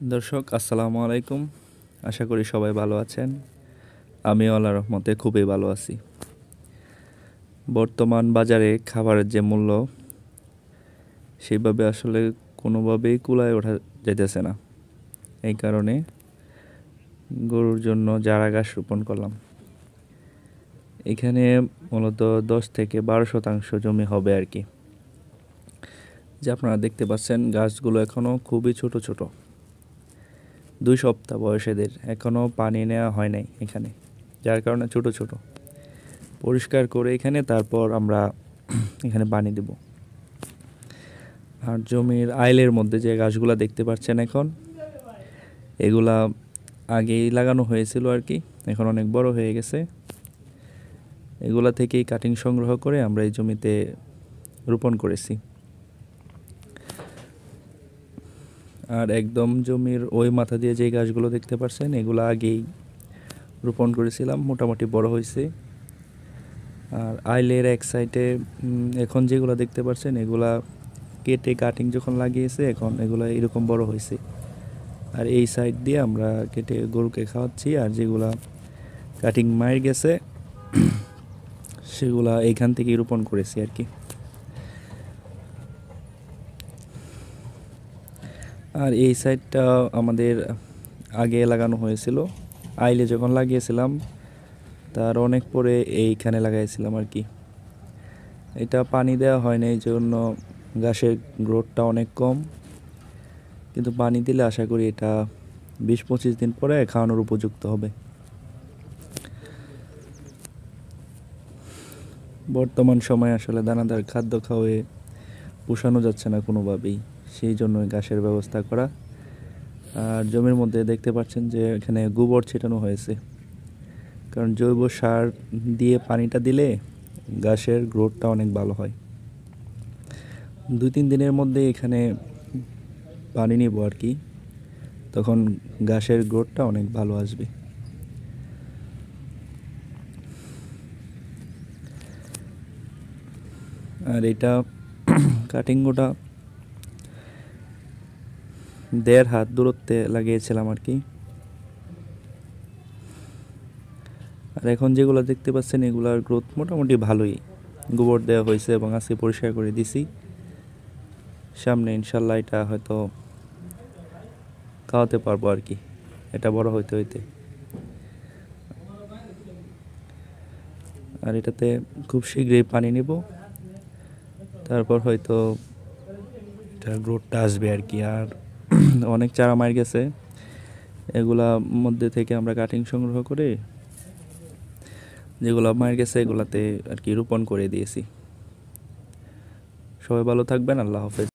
দর্শক আসসালামু আলাইকুম। আশা করি সবাই ভালো আছেন। আমিও আল্লাহর রহমতে খুবই ভালো আছি। বর্তমান বাজারে খাবারের যে মূল্য সেইভাবে আসলে কোনোভাবেই কুলায় ওঠা যাইতেছে না। এই কারণে গরুর জন্য চারা গাছ রোপণ করলাম। এখানে মূলত 10 থেকে 12 শতাংশ জমি হবে আর কি। যে আপনারা দেখতে পাচ্ছেন গাছগুলো এখনও খুবই ছোট ছোট, 2 সপ্তাহ বয়স এদের, এখনও পানি নেওয়া হয় নাই এখানে, যার কারণে ছোট ছোট। পরিষ্কার করে এখানে তারপর আমরা এখানে পানি দেব। আর জমির আইলের মধ্যে যে গাছগুলা দেখতে পাচ্ছেন এখন, এগুলা আগেই লাগানো হয়েছিল আর কি, এখন অনেক বড় হয়ে গেছে। এগুলা থেকেই কাটিং সংগ্রহ করে আমরা এই জমিতে রোপণ করেছি। আর একদম জমির ওই মাথা দিয়ে যে গাছগুলো দেখতে পাচ্ছেন এগুলো আগেই রোপণ করেছিলাম, মোটামুটি বড় হয়েছে। আর আইলের এক সাইডে এখন যেগুলো দেখতে পাচ্ছেন এগুলা কেটে কাটিং যখন লাগিয়েছে, এখন এগুলা এরকম বড় হয়েছে। আর এই সাইড দিয়ে আমরা কেটে গরুকে খাওয়াচ্ছি। আর যেগুলা কাটিং মার গেছে সেগুলা এইখান থেকেই রোপণ করেছি আর কি। আর এই সাইডটা আমাদের আগে লাগানো হয়েছিল, আইলে যখন লাগিয়েছিলাম তার অনেক পরে এইখানে লাগাইছিলাম আর কি। এটা পানি দেওয়া হয় না, এই জন্য গাছের গ্রোথটা অনেক কম, কিন্তু পানি দিলে আশা করি এটা 20-25 দিন পরে খাওয়ানোর উপযুক্ত হবে। বর্তমান সময়ে আসলে দানাদার খাদ্য খাওয়ায়ে পোষানো যাচ্ছে না কোনোভাবেই, সেই জন্য ঘাসের ব্যবস্থা করা। আর জমির মধ্যে দেখতে পাচ্ছেন যে এখানে গোবর ছিটানো হয়েছে, কারণ জৈব সার দিয়ে পানিটা দিলে ঘাসের গ্রোথটা অনেক ভালো হয়। 2-3 দিনের মধ্যে এখানে পানি নিব আর কি, তখন ঘাসের গ্রোথটা অনেক ভালো আসবে। আর এটা কাটিংটা 1.5 হাত দূরত্বে লাগিয়েছিলাম আর কি। আর এখন যেগুলো দেখতে পাচ্ছেন এগুলার গ্রোথ মোটামুটি ভালোই, গোবর দেওয়া হয়েছে এবং আজকে পরিষ্কার করে দিছি। সামনে ইনশাল্লাহ এটা হয়তো খাওয়াতে পারবো আর কি, এটা বড় হইতে হইতে। আর এটাতে খুব শীঘ্রই পানি নিব, তারপর হয়তো এটার গ্রোথটা আসবে আর কি। আর অনেক চারা মার গেছে, এগুলা মধ্যে থেকে আমরা কাটিং সংগ্রহ করে যেগুলো মার গেছে এগুলাতে আর কি রোপণ করে দিয়েছি। সবাই ভালো থাকবেন, আল্লাহ হাফেজ।